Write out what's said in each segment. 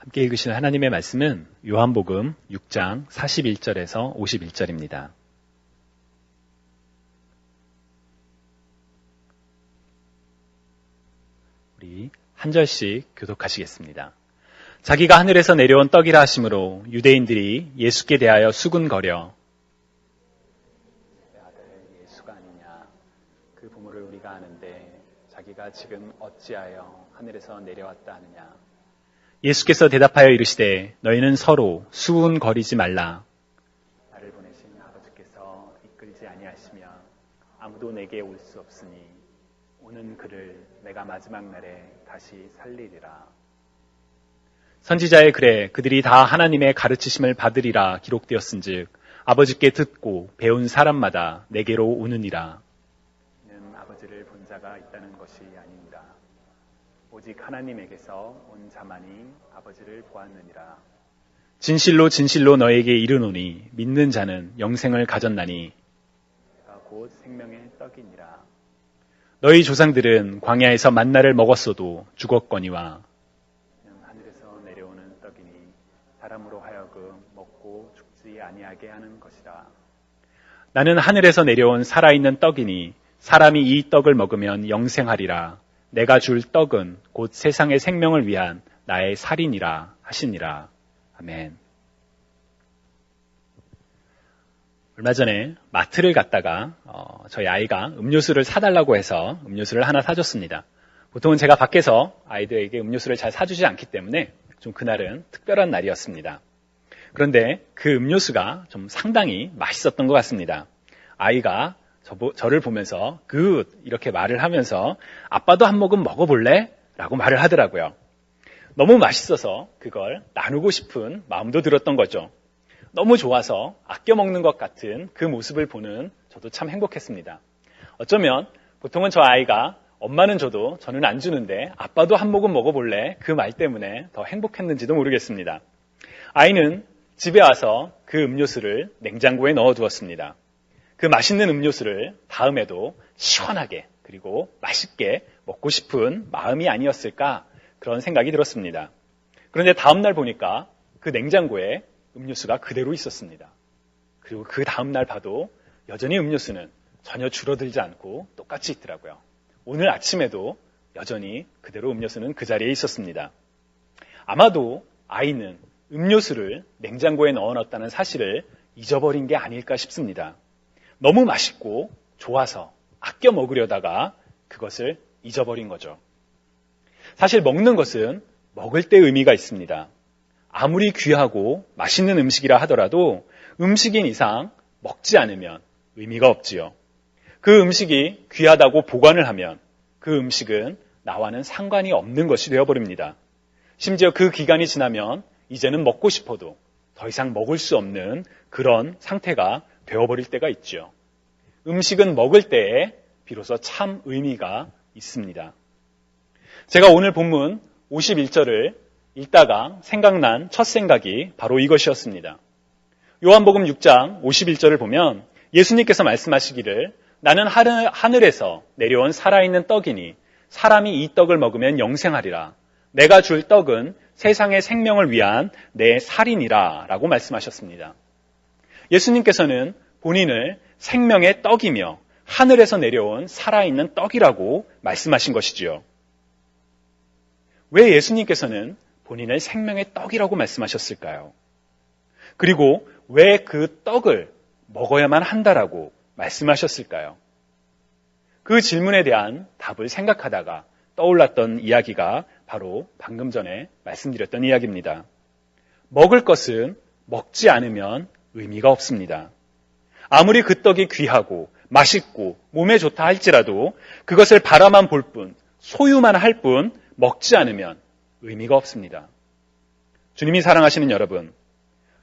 함께 읽으실 하나님의 말씀은 요한복음 6장 41절에서 51절입니다. 우리 한 절씩 교독하시겠습니다. 자기가 하늘에서 내려온 떡이라 하심으로 유대인들이 예수께 대하여 수군거려 내 아들 예수가 아니냐, 그 부모를 우리가 아는데 자기가 지금 어찌하여 하늘에서 내려왔다 하느냐. 예수께서 대답하여 이르시되 너희는 서로 수군거리지 말라. 나를 보내신 아버지께서 이끌지 아니하시며 아무도 내게 올 수 없으니 오는 그를 내가 마지막 날에 다시 살리리라. 선지자의 글에 그들이 다 하나님의 가르치심을 받으리라 기록되었은즉 아버지께 듣고 배운 사람마다 내게로 오느니라. 이는 아버지를 본 자가 있다는 것이 아닙니다. 오직 하나님에게서 온 자만이 아버지를 보았느니라. 진실로 진실로 너에게 이르노니 믿는 자는 영생을 가졌나니 내가 곧 생명의 떡이니라. 너희 조상들은 광야에서 만나를 먹었어도 죽었거니와 하늘에서 내려오는 떡이니 사람으로 하여금 먹고 죽지 아니하게 하는 것이라. 나는 하늘에서 내려온 살아있는 떡이니 사람이 이 떡을 먹으면 영생하리라. 내가 줄 떡은 곧 세상의 생명을 위한 나의 살이니라 하시니라. 아멘. 얼마 전에 마트를 갔다가 저희 아이가 음료수를 사달라고 해서 음료수를 하나 사줬습니다. 보통은 제가 밖에서 아이들에게 음료수를 잘 사주지 않기 때문에 좀 그날은 특별한 날이었습니다. 그런데 그 음료수가 좀 상당히 맛있었던 것 같습니다. 아이가 저를 보면서 굿 이렇게 말을 하면서 아빠도 한 모금 먹어볼래? 라고 말을 하더라고요. 너무 맛있어서 그걸 나누고 싶은 마음도 들었던 거죠. 너무 좋아서 아껴 먹는 것 같은 그 모습을 보는 저도 참 행복했습니다. 어쩌면 보통은 저 아이가 엄마는 줘도 저는 안 주는데 아빠도 한 모금 먹어볼래? 그 말 때문에 더 행복했는지도 모르겠습니다. 아이는 집에 와서 그 음료수를 냉장고에 넣어두었습니다. 그 맛있는 음료수를 다음에도 시원하게 그리고 맛있게 먹고 싶은 마음이 아니었을까 그런 생각이 들었습니다. 그런데 다음날 보니까 그 냉장고에 음료수가 그대로 있었습니다. 그리고 그 다음날 봐도 여전히 음료수는 전혀 줄어들지 않고 똑같이 있더라고요. 오늘 아침에도 여전히 그대로 음료수는 그 자리에 있었습니다. 아마도 아이는 음료수를 냉장고에 넣어놨다는 사실을 잊어버린 게 아닐까 싶습니다. 너무 맛있고 좋아서 아껴 먹으려다가 그것을 잊어버린 거죠. 사실 먹는 것은 먹을 때 의미가 있습니다. 아무리 귀하고 맛있는 음식이라 하더라도 음식인 이상 먹지 않으면 의미가 없지요. 그 음식이 귀하다고 보관을 하면 그 음식은 나와는 상관이 없는 것이 되어버립니다. 심지어 그 기간이 지나면 이제는 먹고 싶어도 더 이상 먹을 수 없는 그런 상태가 되어버릴 때가 있죠. 음식은 먹을 때에 비로소 참 의미가 있습니다. 제가 오늘 본문 51절을 읽다가 생각난 첫 생각이 바로 이것이었습니다. 요한복음 6장 51절을 보면 예수님께서 말씀하시기를 나는 하늘에서 내려온 살아있는 떡이니 사람이 이 떡을 먹으면 영생하리라. 내가 줄 떡은 세상의 생명을 위한 내 살이니라 라고 말씀하셨습니다. 예수님께서는 본인을 생명의 떡이며 하늘에서 내려온 살아있는 떡이라고 말씀하신 것이지요. 왜 예수님께서는 본인을 생명의 떡이라고 말씀하셨을까요? 그리고 왜 그 떡을 먹어야만 한다라고 말씀하셨을까요? 그 질문에 대한 답을 생각하다가 떠올랐던 이야기가 바로 방금 전에 말씀드렸던 이야기입니다. 먹을 것은 먹지 않으면 의미가 없습니다. 아무리 그 떡이 귀하고 맛있고 몸에 좋다 할지라도 그것을 바라만 볼 뿐, 소유만 할 뿐 먹지 않으면 의미가 없습니다. 주님이 사랑하시는 여러분,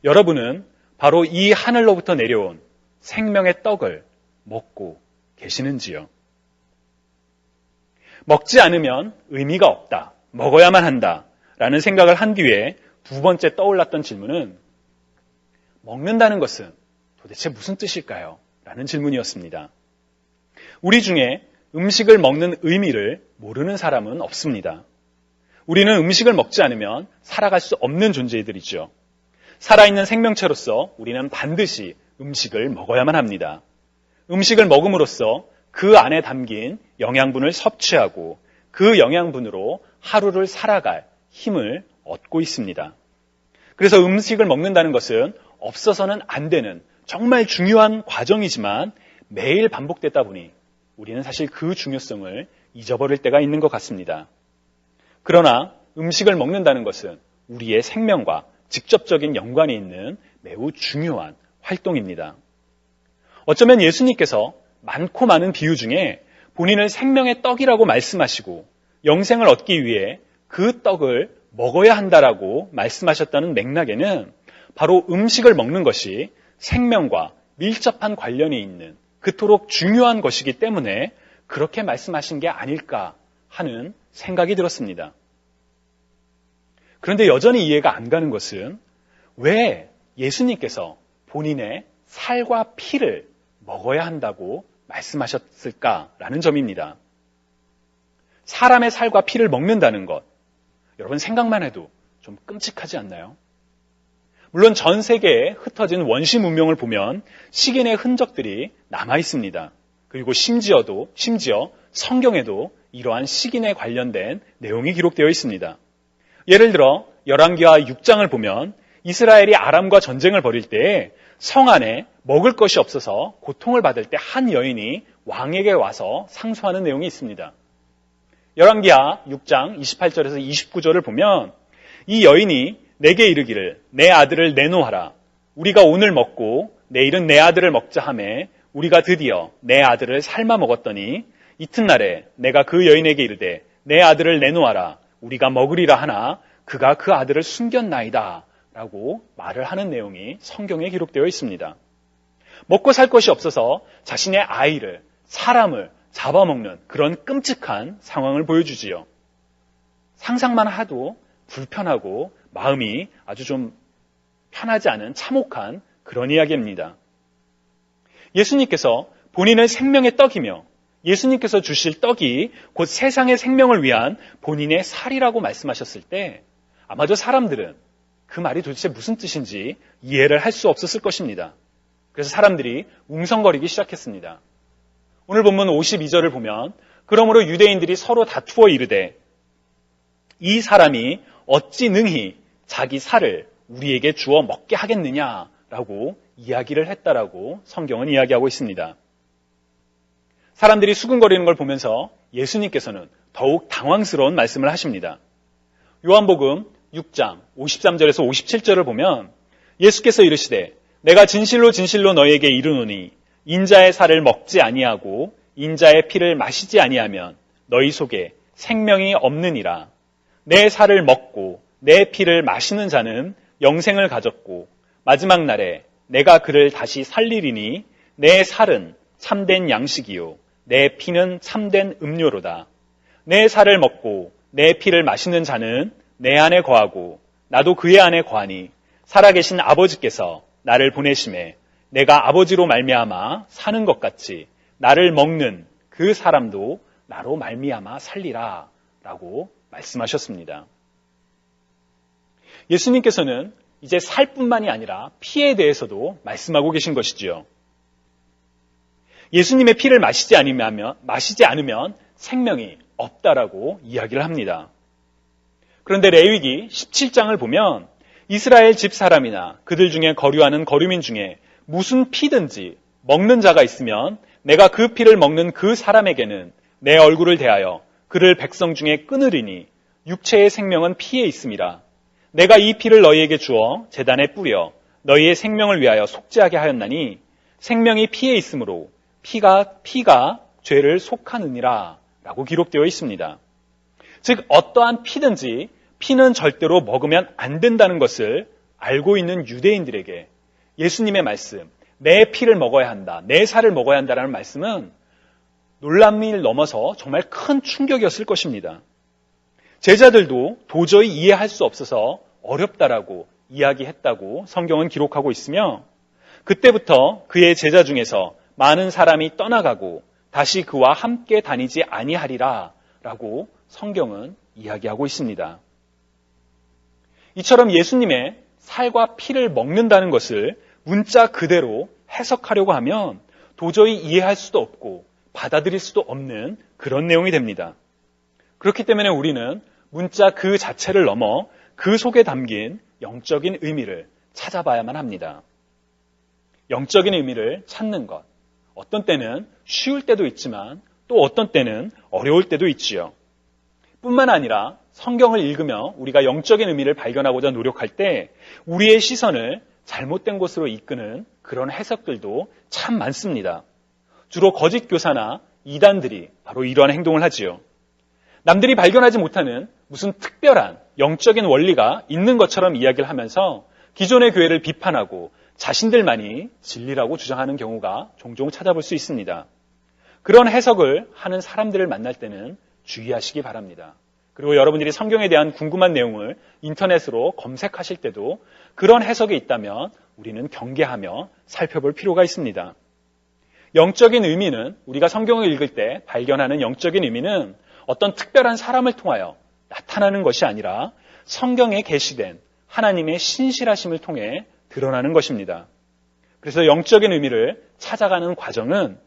여러분은 바로 이 하늘로부터 내려온 생명의 떡을 먹고 계시는지요? 먹지 않으면 의미가 없다, 먹어야만 한다 라는 생각을 한 뒤에 두 번째 떠올랐던 질문은 먹는다는 것은 도대체 무슨 뜻일까요? 라는 질문이었습니다. 우리 중에 음식을 먹는 의미를 모르는 사람은 없습니다. 우리는 음식을 먹지 않으면 살아갈 수 없는 존재들이죠. 살아있는 생명체로서 우리는 반드시 음식을 먹어야만 합니다. 음식을 먹음으로써 그 안에 담긴 영양분을 섭취하고 그 영양분으로 하루를 살아갈 힘을 얻고 있습니다. 그래서 음식을 먹는다는 것은 없어서는 안 되는 정말 중요한 과정이지만 매일 반복되다 보니 우리는 사실 그 중요성을 잊어버릴 때가 있는 것 같습니다. 그러나 음식을 먹는다는 것은 우리의 생명과 직접적인 연관이 있는 매우 중요한 활동입니다. 어쩌면 예수님께서 많고 많은 비유 중에 본인을 생명의 떡이라고 말씀하시고 영생을 얻기 위해 그 떡을 먹어야 한다라고 말씀하셨다는 맥락에는 바로 음식을 먹는 것이 생명과 밀접한 관련이 있는 그토록 중요한 것이기 때문에 그렇게 말씀하신 게 아닐까 하는 생각이 들었습니다. 그런데 여전히 이해가 안 가는 것은 왜 예수님께서 본인의 살과 피를 먹어야 한다고 말씀하셨을까라는 점입니다. 사람의 살과 피를 먹는다는 것, 여러분 생각만 해도 좀 끔찍하지 않나요? 물론 전 세계에 흩어진 원시 문명을 보면 식인의 흔적들이 남아 있습니다. 그리고 심지어 성경에도 이러한 식인에 관련된 내용이 기록되어 있습니다. 예를 들어 열왕기하 6장을 보면 이스라엘이 아람과 전쟁을 벌일 때 성 안에 먹을 것이 없어서 고통을 받을 때 한 여인이 왕에게 와서 상소하는 내용이 있습니다. 열왕기하 6장 28절에서 29절을 보면 이 여인이 내게 이르기를 내 아들을 내놓아라. 우리가 오늘 먹고 내일은 내 아들을 먹자 하매 우리가 드디어 내 아들을 삶아 먹었더니 이튿날에 내가 그 여인에게 이르되 내 아들을 내놓아라. 우리가 먹으리라 하나 그가 그 아들을 숨겼나이다 라고 말을 하는 내용이 성경에 기록되어 있습니다. 먹고 살 것이 없어서 자신의 아이를, 사람을 잡아먹는 그런 끔찍한 상황을 보여주지요. 상상만 해도 불편하고 마음이 아주 좀 편하지 않은 참혹한 그런 이야기입니다. 예수님께서 본인을 생명의 떡이며 예수님께서 주실 떡이 곧 세상의 생명을 위한 본인의 살이라고 말씀하셨을 때 아마도 사람들은 그 말이 도대체 무슨 뜻인지 이해를 할 수 없었을 것입니다. 그래서 사람들이 웅성거리기 시작했습니다. 오늘 본문 52절을 보면 그러므로 유대인들이 서로 다투어 이르되 이 사람이 어찌 능히 자기 살을 우리에게 주어 먹게 하겠느냐라고 이야기를 했다라고 성경은 이야기하고 있습니다. 사람들이 수군거리는 걸 보면서 예수님께서는 더욱 당황스러운 말씀을 하십니다. 요한복음 6장 53절에서 57절을 보면 예수께서 이르시되 내가 진실로 진실로 너희에게 이르노니 인자의 살을 먹지 아니하고 인자의 피를 마시지 아니하면 너희 속에 생명이 없느니라. 내 살을 먹고 내 피를 마시는 자는 영생을 가졌고 마지막 날에 내가 그를 다시 살리리니 내 살은 참된 양식이요 내 피는 참된 음료로다. 내 살을 먹고 내 피를 마시는 자는 내 안에 거하고 나도 그의 안에 거하니 살아계신 아버지께서 나를 보내심에 내가 아버지로 말미암아 사는 것 같이 나를 먹는 그 사람도 나로 말미암아 살리라 라고 말씀하셨습니다. 예수님께서는 이제 살뿐만이 아니라 피에 대해서도 말씀하고 계신 것이지요. 예수님의 피를 마시지 않으면 생명이 없다라고 이야기를 합니다. 그런데 레위기 17장을 보면 이스라엘 집 사람이나 그들 중에 거류하는 거류민 중에 무슨 피든지 먹는 자가 있으면 내가 그 피를 먹는 그 사람에게는 내 얼굴을 대하여 그를 백성 중에 끊으리니 육체의 생명은 피에 있음이라. 내가 이 피를 너희에게 주어 제단에 뿌려 너희의 생명을 위하여 속죄하게 하였나니 생명이 피에 있으므로 피가 죄를 속하느니라 라고 기록되어 있습니다. 즉 어떠한 피든지 피는 절대로 먹으면 안 된다는 것을 알고 있는 유대인들에게 예수님의 말씀, 내 피를 먹어야 한다, 내 살을 먹어야 한다라는 말씀은 놀람을 넘어서 정말 큰 충격이었을 것입니다. 제자들도 도저히 이해할 수 없어서 어렵다라고 이야기했다고 성경은 기록하고 있으며 그때부터 그의 제자 중에서 많은 사람이 떠나가고 다시 그와 함께 다니지 아니하리라 라고 성경은 이야기하고 있습니다. 이처럼 예수님의 살과 피를 먹는다는 것을 문자 그대로 해석하려고 하면 도저히 이해할 수도 없고 받아들일 수도 없는 그런 내용이 됩니다. 그렇기 때문에 우리는 문자 그 자체를 넘어 그 속에 담긴 영적인 의미를 찾아봐야만 합니다. 영적인 의미를 찾는 것. 어떤 때는 쉬울 때도 있지만 또 어떤 때는 어려울 때도 있지요. 뿐만 아니라 성경을 읽으며 우리가 영적인 의미를 발견하고자 노력할 때 우리의 시선을 잘못된 곳으로 이끄는 그런 해석들도 참 많습니다. 주로 거짓 교사나 이단들이 바로 이러한 행동을 하지요. 남들이 발견하지 못하는 무슨 특별한 영적인 원리가 있는 것처럼 이야기를 하면서 기존의 교회를 비판하고 자신들만이 진리라고 주장하는 경우가 종종 찾아볼 수 있습니다. 그런 해석을 하는 사람들을 만날 때는 주의하시기 바랍니다. 그리고 여러분들이 성경에 대한 궁금한 내용을 인터넷으로 검색하실 때도 그런 해석이 있다면 우리는 경계하며 살펴볼 필요가 있습니다. 영적인 의미는 우리가 성경을 읽을 때 발견하는 영적인 의미는 어떤 특별한 사람을 통하여 나타나는 것이 아니라 성경에 계시된 하나님의 신실하심을 통해 드러나는 것입니다. 그래서 영적인 의미를 찾아가는 과정은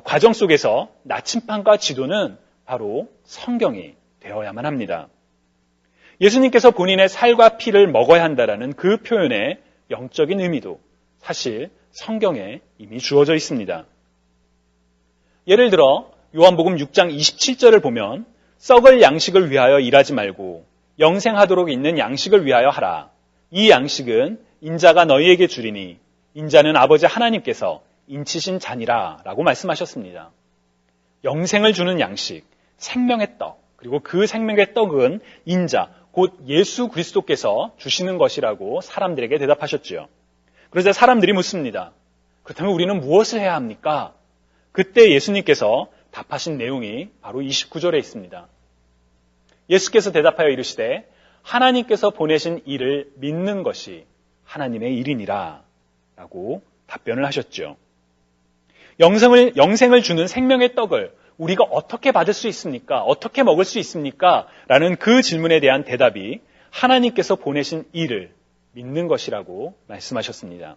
과정 속에서 나침판과 지도는 바로 성경이 되어야만 합니다. 예수님께서 본인의 살과 피를 먹어야 한다라는 그 표현의 영적인 의미도 사실 성경에 이미 주어져 있습니다. 예를 들어 요한복음 6장 27절을 보면 썩을 양식을 위하여 일하지 말고 영생하도록 있는 양식을 위하여 하라. 이 양식은 인자가 너희에게 주리니 인자는 아버지 하나님께서 인치신 잔이라 라고 말씀하셨습니다. 영생을 주는 양식, 생명의 떡, 그리고 그 생명의 떡은 인자, 곧 예수 그리스도께서 주시는 것이라고 사람들에게 대답하셨지요. 그러자 사람들이 묻습니다. 그렇다면 우리는 무엇을 해야 합니까? 그때 예수님께서 답하신 내용이 바로 29절에 있습니다. 예수께서 대답하여 이르시되 하나님께서 보내신 이를 믿는 것이 하나님의 일이니라 라고 답변을 하셨죠. 영생을 주는 생명의 떡을 우리가 어떻게 받을 수 있습니까? 어떻게 먹을 수 있습니까? 라는 그 질문에 대한 대답이 하나님께서 보내신 이를 믿는 것이라고 말씀하셨습니다.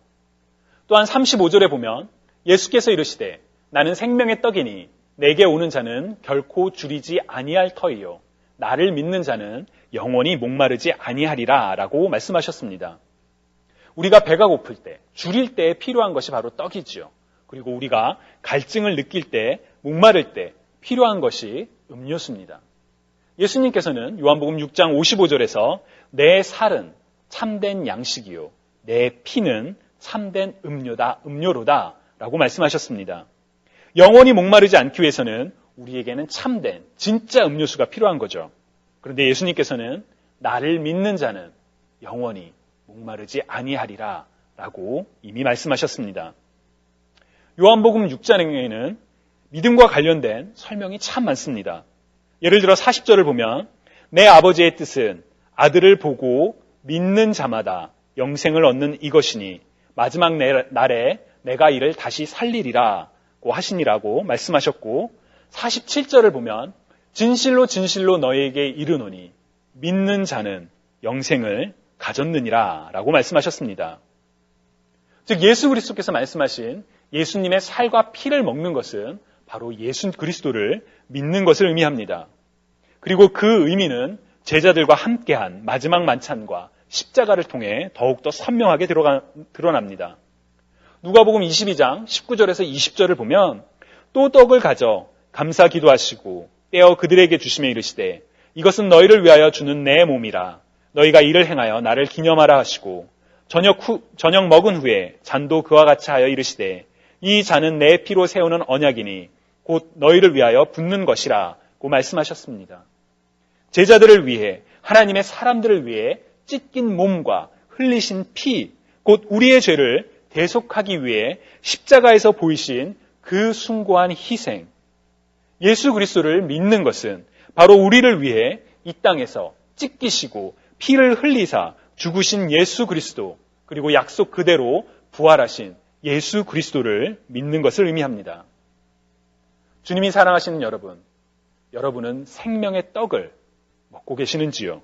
또한 35절에 보면 예수께서 이르시되 나는 생명의 떡이니 내게 오는 자는 결코 줄이지 아니할 터이요 나를 믿는 자는 영원히 목마르지 아니하리라 라고 말씀하셨습니다. 우리가 배가 고플 때, 줄일 때 필요한 것이 바로 떡이지요. 그리고 우리가 갈증을 느낄 때, 목마를 때 필요한 것이 음료수입니다. 예수님께서는 요한복음 6장 55절에서 내 살은 참된 양식이요 내 피는 참된 음료로다 라고 말씀하셨습니다. 영원히 목마르지 않기 위해서는 우리에게는 참된 진짜 음료수가 필요한 거죠. 그런데 예수님께서는 나를 믿는 자는 영원히 목마르지 아니하리라 라고 이미 말씀하셨습니다. 요한복음 6장에는 믿음과 관련된 설명이 참 많습니다. 예를 들어 40절을 보면 내 아버지의 뜻은 아들을 보고 믿는 자마다 영생을 얻는 이것이니 마지막 날에 내가 이를 다시 살리리라고 하시니라고 말씀하셨고 47절을 보면 진실로 진실로 너희에게 이르노니 믿는 자는 영생을 가졌느니라 라고 말씀하셨습니다. 즉 예수 그리스도께서 말씀하신 예수님의 살과 피를 먹는 것은 바로 예수 그리스도를 믿는 것을 의미합니다. 그리고 그 의미는 제자들과 함께한 마지막 만찬과 십자가를 통해 더욱더 선명하게 드러납니다. 누가복음 22장 19절에서 20절을 보면 또 떡을 가져 감사 기도하시고 떼어 그들에게 주시며 이르시되 이것은 너희를 위하여 주는 내 몸이라 너희가 이를 행하여 나를 기념하라 하시고 저녁 먹은 후에 잔도 그와 같이 하여 이르시되 이 잔은 내 피로 세우는 언약이니 곧 너희를 위하여 붓는 것이라고 말씀하셨습니다. 제자들을 위해 하나님의 사람들을 위해 찢긴 몸과 흘리신 피, 곧 우리의 죄를 대속하기 위해 십자가에서 보이신 그 숭고한 희생, 예수 그리스도를 믿는 것은 바로 우리를 위해 이 땅에서 찢기시고 피를 흘리사 죽으신 예수 그리스도, 그리고 약속 그대로 부활하신 예수 그리스도를 믿는 것을 의미합니다. 주님이 사랑하시는 여러분, 여러분은 생명의 떡을 먹고 계시는지요?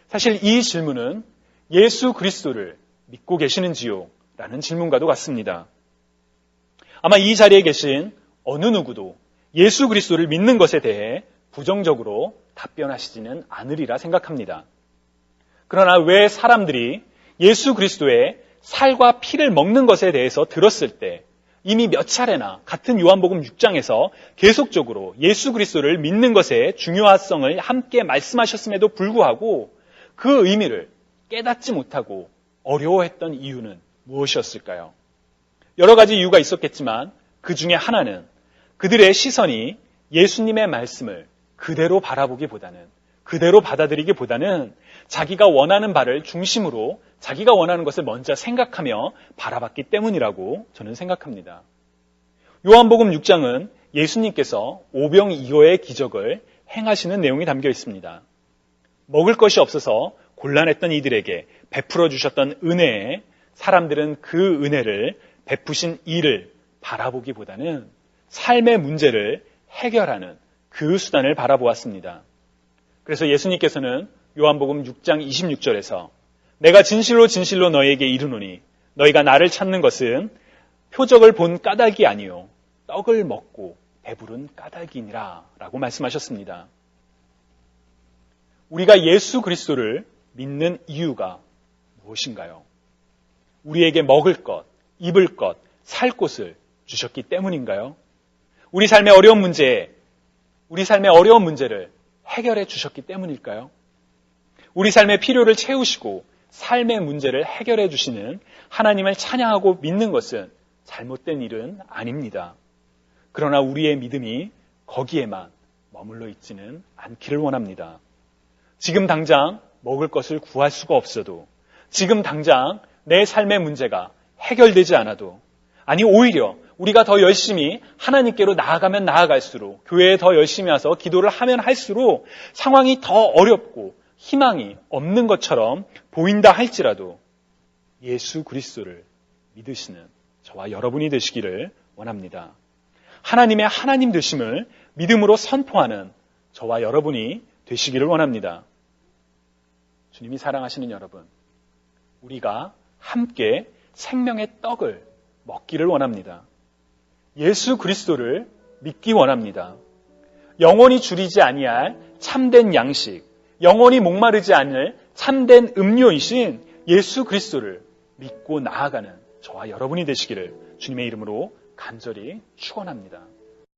사실 이 질문은 예수 그리스도를 믿고 계시는지요? 라는 질문과도 같습니다. 아마 이 자리에 계신 어느 누구도 예수 그리스도를 믿는 것에 대해 부정적으로 답변하시지는 않으리라 생각합니다. 그러나 왜 사람들이 예수 그리스도의 살과 피를 먹는 것에 대해서 들었을 때 이미 몇 차례나 같은 요한복음 6장에서 계속적으로 예수 그리스도를 믿는 것의 중요성을 함께 말씀하셨음에도 불구하고 그 의미를 깨닫지 못하고 어려워했던 이유는 무엇이었을까요? 여러 가지 이유가 있었겠지만 그 중에 하나는 그들의 시선이 예수님의 말씀을 그대로 바라보기보다는, 그대로 받아들이기보다는 자기가 원하는 바를 중심으로 자기가 원하는 것을 먼저 생각하며 바라봤기 때문이라고 저는 생각합니다. 요한복음 6장은 예수님께서 오병이어의 기적을 행하시는 내용이 담겨 있습니다. 먹을 것이 없어서 곤란했던 이들에게 베풀어 주셨던 은혜에 사람들은 그 은혜를 베푸신 이를 바라보기보다는 삶의 문제를 해결하는 그 수단을 바라보았습니다. 그래서 예수님께서는 요한복음 6장 26절에서 내가 진실로 진실로 너희에게 이르노니 너희가 나를 찾는 것은 표적을 본 까닭이 아니요 떡을 먹고 배부른 까닭이니라 라고 말씀하셨습니다. 우리가 예수 그리스도를 믿는 이유가 무엇인가요? 우리에게 먹을 것, 입을 것, 살 곳을 주셨기 때문인가요? 우리 삶의 어려운 문제를 해결해 주셨기 때문일까요? 우리 삶의 필요를 채우시고 삶의 문제를 해결해 주시는 하나님을 찬양하고 믿는 것은 잘못된 일은 아닙니다. 그러나 우리의 믿음이 거기에만 머물러 있지는 않기를 원합니다. 지금 당장 먹을 것을 구할 수가 없어도, 지금 당장 내 삶의 문제가 해결되지 않아도, 아니 오히려 우리가 더 열심히 하나님께로 나아가면 나아갈수록, 교회에 더 열심히 와서 기도를 하면 할수록 상황이 더 어렵고 희망이 없는 것처럼 보인다 할지라도 예수 그리스도를 믿으시는 저와 여러분이 되시기를 원합니다. 하나님의 하나님 되심을 믿음으로 선포하는 저와 여러분이 되시기를 원합니다. 주님이 사랑하시는 여러분, 우리가 함께 생명의 떡을 먹기를 원합니다. 예수 그리스도를 믿기 원합니다. 영원히 줄이지 아니할 참된 양식, 영원히 목마르지 않을 참된 음료이신 예수 그리스도를 믿고 나아가는 저와 여러분이 되시기를 주님의 이름으로 간절히 축원합니다.